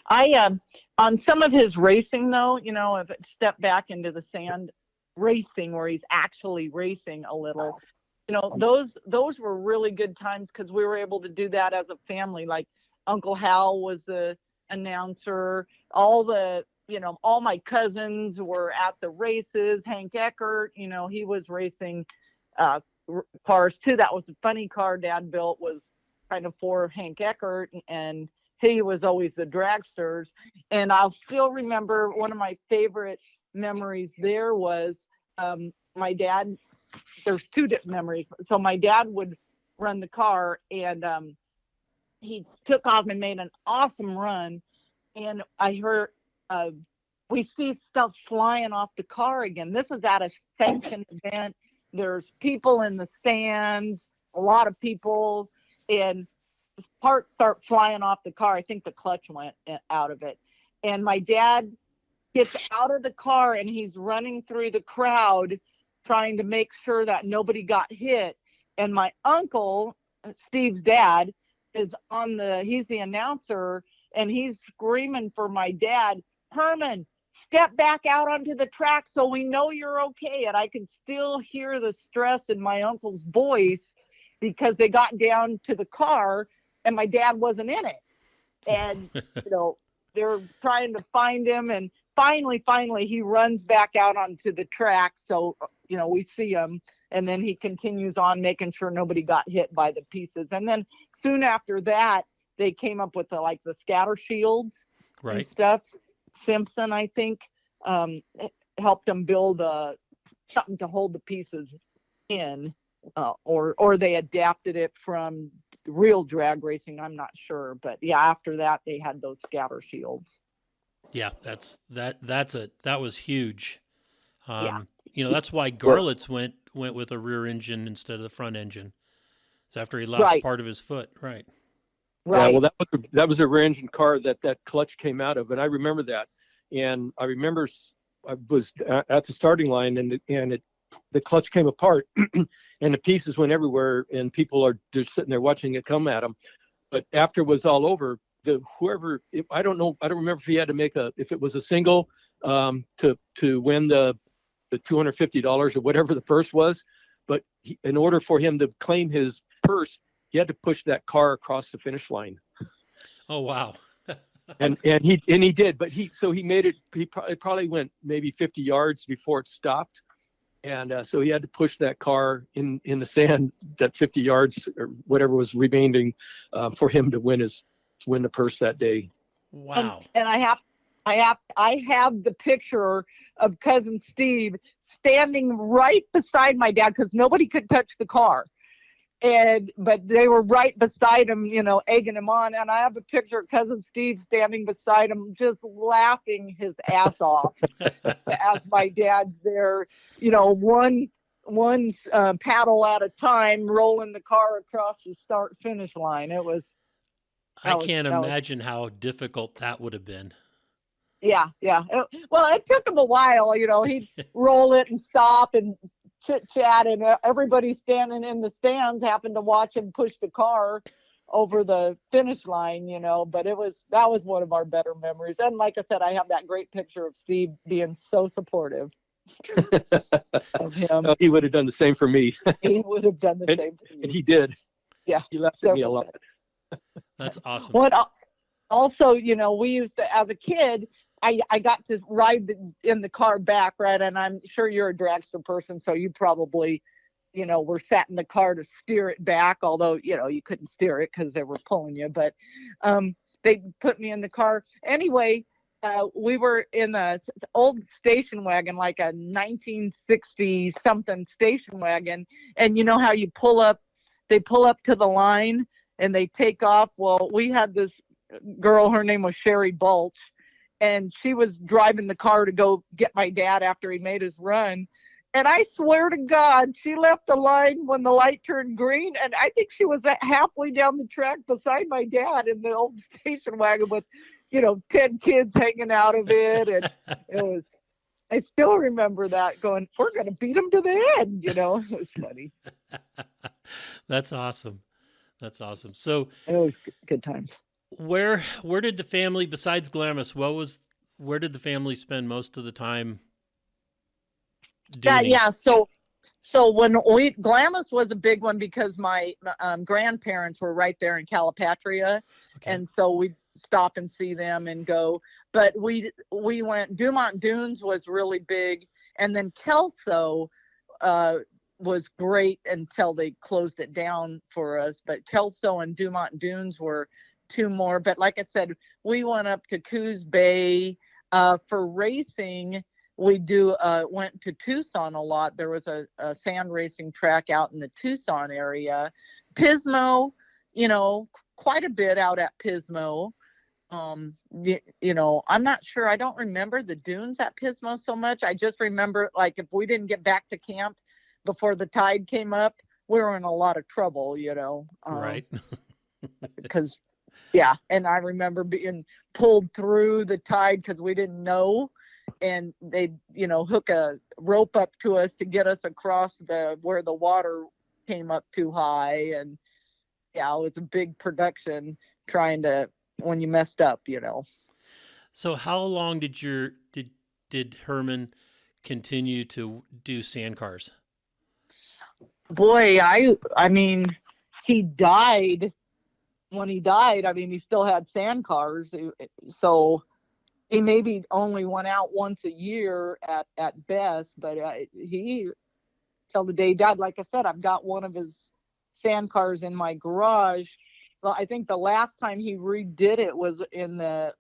I on some of his racing though, if it stepped back into the sand racing where he's actually racing a little, those were really good times because we were able to do that as a family. Like Uncle Hal was the announcer, all my cousins were at the races. Hank Eckert, he was racing cars too. That was a funny car Dad built, was kind of for Hank Eckert, and he was always the dragsters. And I'll still remember one of my favorite memories there was my dad. There's two different memories. So my dad would run the car, and he took off and made an awesome run. And I heard, we see stuff flying off the car again. This is at a sanctioned event. There's people in the stands, a lot of people, and parts start flying off the car. I think the clutch went out of it. And my dad gets out of the car and he's running through the crowd trying to make sure that nobody got hit. And my uncle, Steve's dad, is he's the announcer, and he's screaming for my dad, Herman, step back out onto the track so we know you're okay. And I could still hear the stress in my uncle's voice because they got down to the car and my dad wasn't in it. And, they're trying to find him. And finally, he runs back out onto the track. So, we see him, and then he continues on making sure nobody got hit by the pieces. And then soon after that, they came up with the scatter shields and stuff. Simpson, I think, helped them build something to hold the pieces in, or they adapted it from real drag racing. I'm not sure, but yeah, after that they had those scatter shields.
Yeah, that was huge.
Yeah.
That's why Garlitz went with a rear engine instead of the front engine. It's after he lost part of his foot, right?
Right. Yeah, well, that was a rear engine car that clutch came out of, and I remember that. And I remember I was at the starting line, and the clutch came apart, and the pieces went everywhere, and people are just sitting there watching it come at them. But after it was all over, I don't remember if he had to make if it was a single to win the $250 or whatever the purse was, but in order for him to claim his purse, he had to push that car across the finish line.
Oh wow!
and he did, but he made it. He probably went maybe 50 yards before it stopped, and so he had to push that car in the sand that 50 yards or whatever was remaining for him to win the purse that day.
Wow!
And I have the picture of cousin Steve standing right beside my dad because nobody could touch the car. But they were right beside him, egging him on. And I have a picture of cousin Steve standing beside him, just laughing his ass off as my dad's there, one paddle at a time, rolling the car across the start finish line.
I can't imagine how difficult that would have been.
Yeah. It took him a while, he'd roll it and stop and chit chat, and everybody standing in the stands happened to watch him push the car over the finish line, but that was one of our better memories. And like I said, I have that great picture of Steve being so supportive of him.
He would have done the same for me.
He would have done the same for me.
And he did.
Yeah.
He laughed at me a lot.
That's awesome.
Also, we used to, as a kid, I got to ride in the car back, right? And I'm sure you're a dragster person, so you probably, were sat in the car to steer it back, although, you couldn't steer it because they were pulling you. But they put me in the car. Anyway, we were in an old station wagon, like a 1960-something station wagon. And you know how they pull up to the line and they take off? Well, we had this girl, her name was Sherry Bulch, and she was driving the car to go get my dad after he made his run. And I swear to God, she left the line when the light turned green. And I think she was halfway down the track beside my dad in the old station wagon with, 10 kids hanging out of it. And I still remember that going, we're going to beat them to the end. It was funny.
That's awesome. That's awesome. So
It was good times.
where did the family, besides Glamis, where did the family spend most of the time?
Yeah. So when Glamis was a big one because my grandparents were right there in Calipatria.
Okay.
And so we'd stop and see them and go. But we went, Dumont Dunes was really big. And then Kelso was great until they closed it down for us. But Kelso and Dumont Dunes were two more. But like I said, we went up to Coos Bay for racing. We went to Tucson a lot. There was a sand racing track out in the Tucson area. Pismo, quite a bit out at Pismo. I'm not sure. I don't remember the dunes at Pismo so much. I just remember, like, if we didn't get back to camp before the tide came up, we were in a lot of trouble,
Right.
Because, yeah. And I remember being pulled through the tide because we didn't know. And they'd, hook a rope up to us to get us across where the water came up too high. And yeah, it was a big production when you messed up,
So how long did Herman continue to do sand cars?
Boy, I mean, he died. When he died, I mean, he still had sand cars. So he maybe only went out once a year at best, but he, till the day he died, like I said, I've got one of his sand cars in my garage. Well, I think the last time he redid it was in the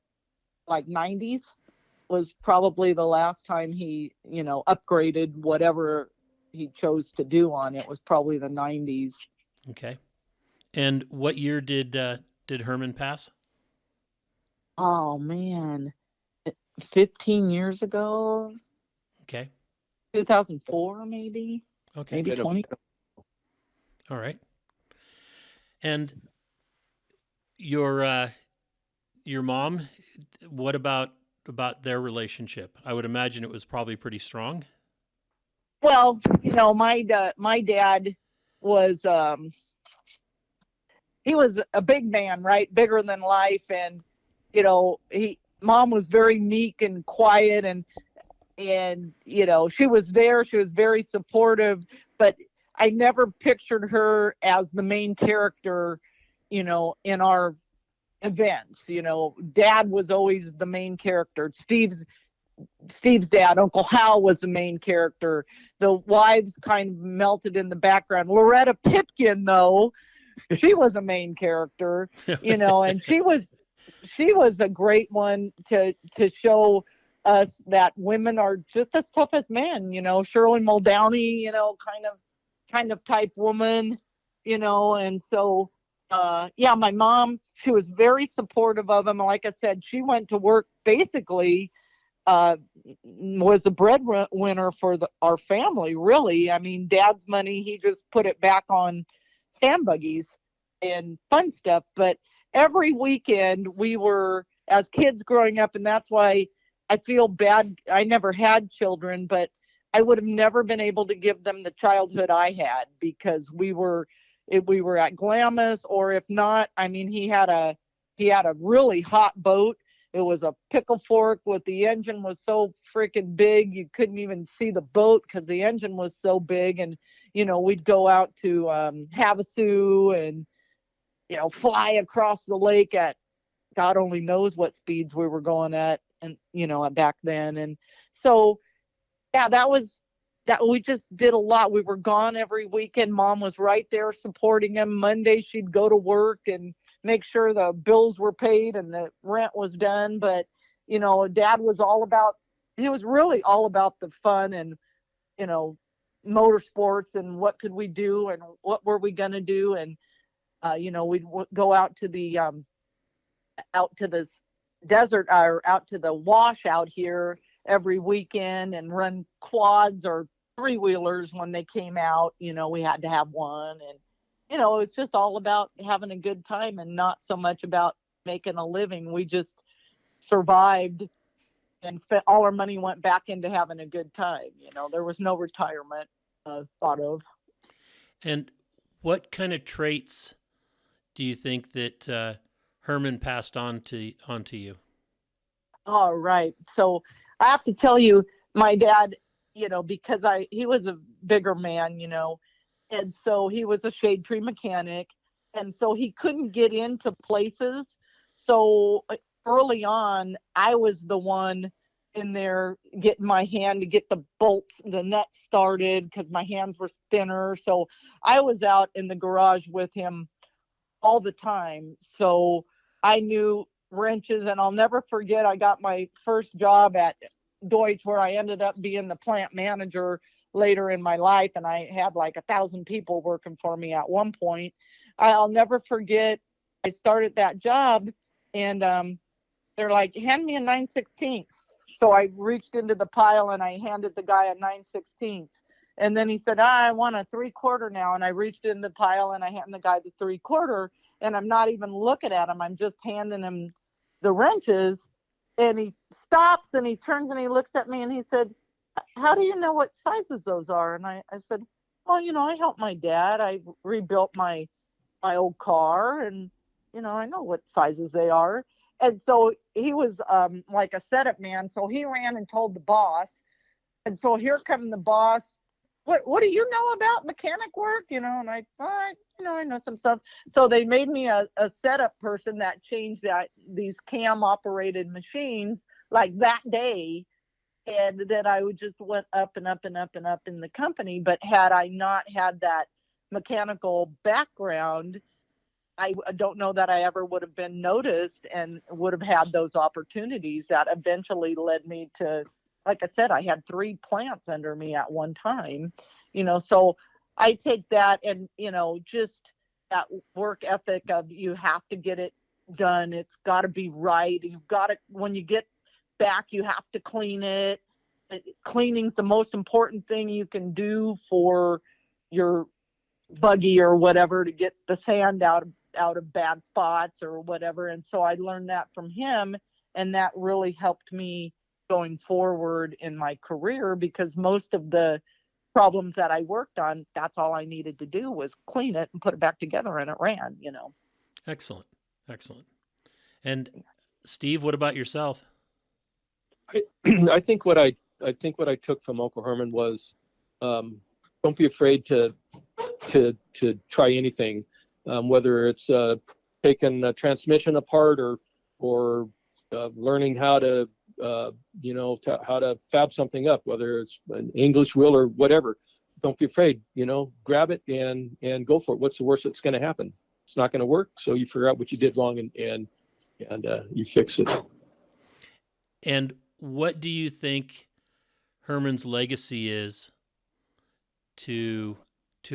90s, was probably the last time he, upgraded whatever he chose to do on it. Was probably the 90s.
Okay. And what year did Herman pass?
Oh man, 15 years ago.
Okay.
2004 maybe.
Okay.
Maybe 20.
All right. And your mom, what about their relationship? I would imagine it was probably pretty strong.
Well, my dad was he was a big man, right? Bigger than life. And mom was very meek and quiet, and she was there. She was very supportive, but I never pictured her as the main character, in our events. Dad was always the main character. Steve's dad, Uncle Hal, was the main character. The wives kind of melted in the background. Loretta Pipkin, though, she was a main character, and she was a great one to show us that women are just as tough as men. Shirley Muldowney, kind of type woman, and so my mom, she was very supportive of him. Like I said, she went to work basically, was a breadwinner for our family, really. I mean, Dad's money, he just put it back on sand buggies and fun stuff. But every weekend we were, as kids growing up, and that's why I feel bad. I never had children, but I would have never been able to give them the childhood I had, because we were at Glamis, or if not, I mean, he had a really hot boat. It was a pickle fork with the engine was so freaking big you couldn't even see the boat because the engine was so big. And we'd go out to Havasu and fly across the lake at God only knows what speeds we were going at, and back then. And so that we just did a lot. We were gone every weekend. Mom was right there supporting him. Monday she'd go to work and make sure the bills were paid and the rent was done. But Dad was really all about the fun and motorsports and what could we do and what were we going to do. And we'd go out to the out to the desert or out to the wash out here every weekend and run quads or three-wheelers when they came out. We had to have one. And, it's just all about having a good time and not so much about making a living. We just survived and spent all our money went back into having a good time. There was no retirement thought of.
And what kind of traits do you think that Herman passed onto you?
All right. So I have to tell you, my dad, because he was a bigger man, and so he was a shade tree mechanic, and so he couldn't get into places. So early on, I was the one in there getting my hand to get the bolts, the nuts started because my hands were thinner. So I was out in the garage with him all the time. So I knew wrenches, and I'll never forget, I got my first job at Deutsch where I ended up being the plant manager later in my life, and I had like 1,000 people working for me at one point. I'll never forget, I started that job, and they're like, hand me a 9/16. So I reached into the pile and I handed the guy a 9/16. And then he said, I want a 3/4 now. And I reached in the pile and I handed the guy the 3/4. And I'm not even looking at him. I'm just handing him the wrenches. And he stops and he turns and he looks at me and he said, how do you know what sizes those are? And I said, well, I helped my dad. I rebuilt my old car, and, I know what sizes they are. And so he was like a setup man. So he ran and told the boss. And so here come the boss. What do you know about mechanic work? And I know some stuff. So they made me a setup person that changed these cam operated machines like that day. And then I would just went up and up and up and up in the company. But had I not had that mechanical background, I don't know that I ever would have been noticed and would have had those opportunities that eventually led me to, like I said, I had 3 plants under me at one time, so I take that and, just that work ethic of you have to get it done. It's got to be right. You've got to, when you get back, you have to clean it. Cleaning's the most important thing you can do for your buggy or whatever to get the sand out of bad spots or whatever. And so I learned that from him, and that really helped me going forward in my career, because most of the problems that I worked on, that's all I needed to do was clean it and put it back together, and it ran.
Excellent. And Steve, what about yourself?
I think what I took from Uncle Herman was, don't be afraid to try anything, whether it's taking a transmission apart or learning how to how to fab something up, whether it's an English wheel or whatever. Don't be afraid, grab it and go for it. What's the worst that's going to happen? It's not going to work. So you figure out what you did wrong and you fix it.
And what do you think Herman's legacy is to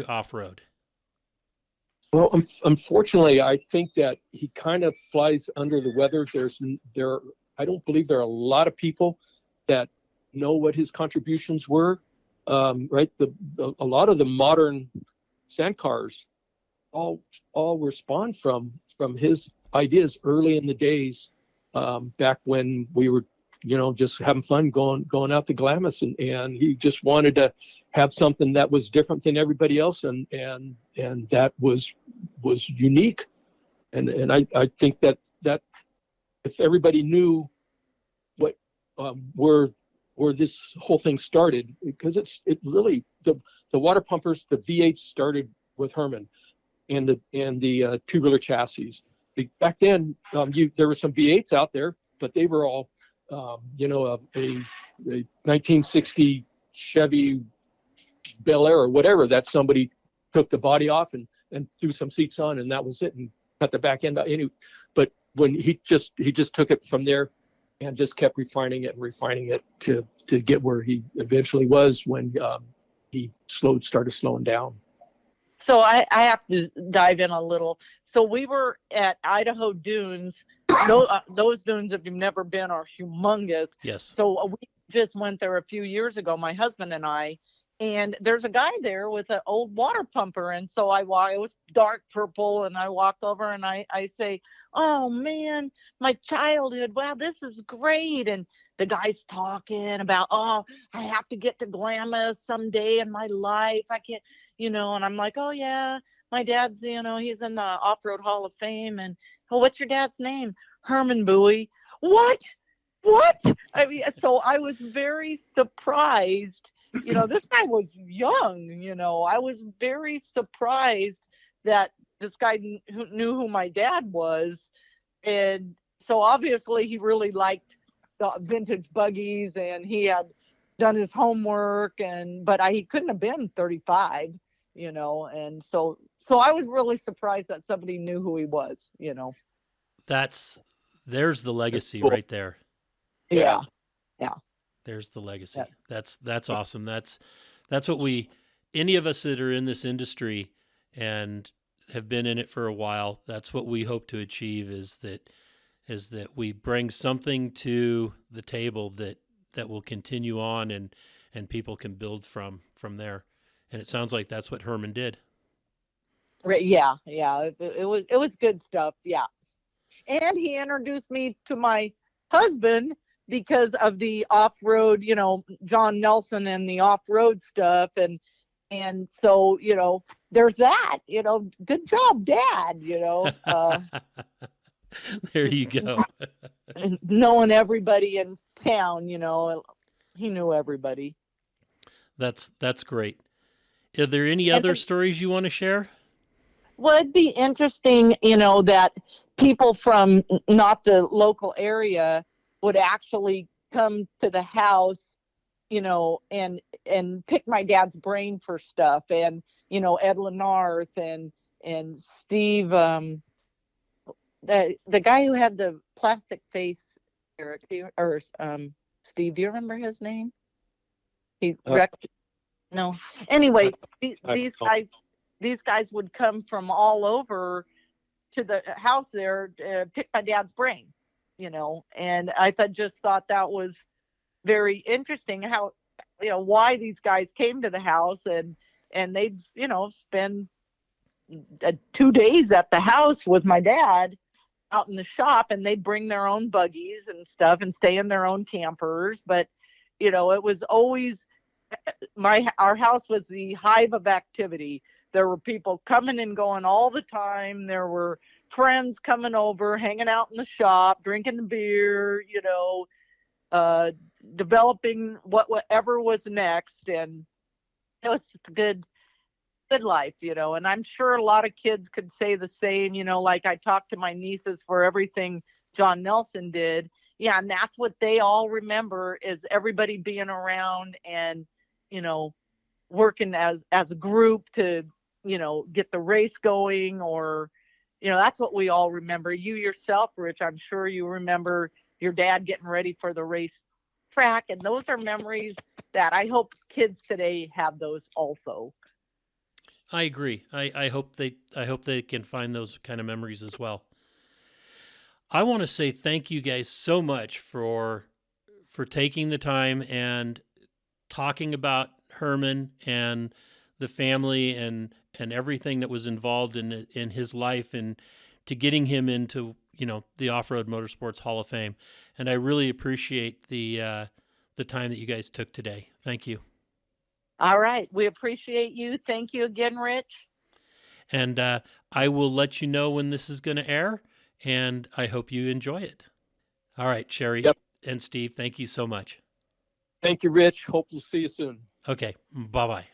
off-road?
Well, unfortunately, I think that he kind of flies under the weather. I don't believe there are a lot of people that know what his contributions were. Right, a lot of the modern sand cars all were spawned from his ideas early in the days, back when we were just having fun going out to Glamis, and he just wanted to have something that was different than everybody else, and that was unique, and I think that if everybody knew what where this whole thing started, because it really, the water pumpers, the V8 started with Herman and the tubular chassis. Back then, there were some V8s out there, but they were all a 1960 Chevy Bel Air or whatever that somebody took the body off and threw some seats on, and that was it, and cut the back end out. But when he just took it from there and just kept refining it to get where he eventually was when he started slowing down.
So I have to dive in a little. So we were at Idaho Dunes. Those dunes, if you've never been, are humongous.
Yes.
So we just went there a few years ago, my husband and I, and there's a guy there with an old water pumper. And so it was dark purple, and I walk over and I say, "Oh man, my childhood. Wow, this is great." And the guy's talking about, "Oh, I have to get to Glamis someday in my life. I can't, and I'm like, "Oh yeah, my dad's, he's in the Off-Road Hall of Fame." And, "Oh, what's your dad's name?" "Herman Booy." What? I mean, so I was very surprised. This guy was young. I was very surprised that this guy knew who my dad was. And so obviously he really liked the vintage buggies, and he had done his homework, but he couldn't have been 35, and so I was really surprised that somebody knew who he was.
There's the legacy
cool.
right there.
Yeah.
There's the legacy.
Yeah.
That's awesome. That's what any of us that are in this industry and have been in it for a while, that's what we hope to achieve, is that we bring something to the table that will continue on and people can build from there. And it sounds like that's what Herman did.
Yeah. It was good stuff. Yeah. And he introduced me to my husband because of the off-road, John Nelson and the off-road stuff. And so, there's that, good job, Dad,
There you go.
knowing everybody in town, he knew everybody.
That's great. Are there any other stories you want to share?
Well, it'd be interesting, that people from not the local area would actually come to the house, and pick my dad's brain for stuff. And, Ed Lenarth and Steve, the guy who had the plastic face, Eric, Steve, do you remember his name? He wrecked. No. Anyway, these guys would come from all over to the house there to pick my dad's brain, and I just thought that was very interesting how, why these guys came to the house, and they'd, spend 2 days at the house with my dad out in the shop, and they'd bring their own buggies and stuff and stay in their own campers. But, it was always, our house was the hive of activity. There were people coming and going all the time. There were friends coming over, hanging out in the shop, drinking the beer, developing whatever was next. And it was just a good life, and I'm sure a lot of kids could say the same, like I talked to my nieces for everything John Nelson did. Yeah. And that's what they all remember, is everybody being around and, working as a group to, get the race going, or, that's what we all remember. You yourself, Rich, I'm sure you remember your dad getting ready for the race track. And those are memories that I hope kids today have those also.
I agree. I hope they can find those kind of memories as well. I want to say thank you guys so much for taking the time and talking about Herman and the family and everything that was involved in his life, and to getting him into, the Off-Road Motorsports Hall of Fame. And I really appreciate the time that you guys took today. Thank you.
All right. We appreciate you. Thank you again, Rich.
And I will let you know when this is going to air, and I hope you enjoy it. All right, Sherry and Steve, thank you so much.
Thank you, Rich. Hope we'll see you soon.
Okay. Bye-bye.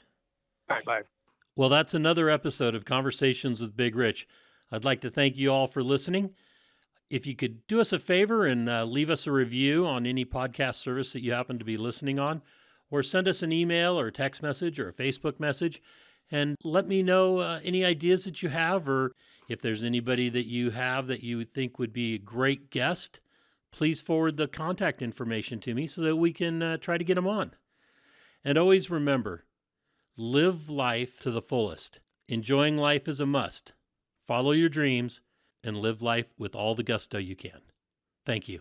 Bye.
Well, that's another episode of Conversations with Big Rich. I'd like to thank you all for listening. If you could do us a favor and leave us a review on any podcast service that you happen to be listening on, or send us an email or a text message or a Facebook message, and let me know any ideas that you have, or if there's anybody that you have that you think would be a great guest, please forward the contact information to me so that we can try to get them on. And always remember, live life to the fullest. enjoying life is a must. Follow your dreams and live life with all the gusto you can. Thank you.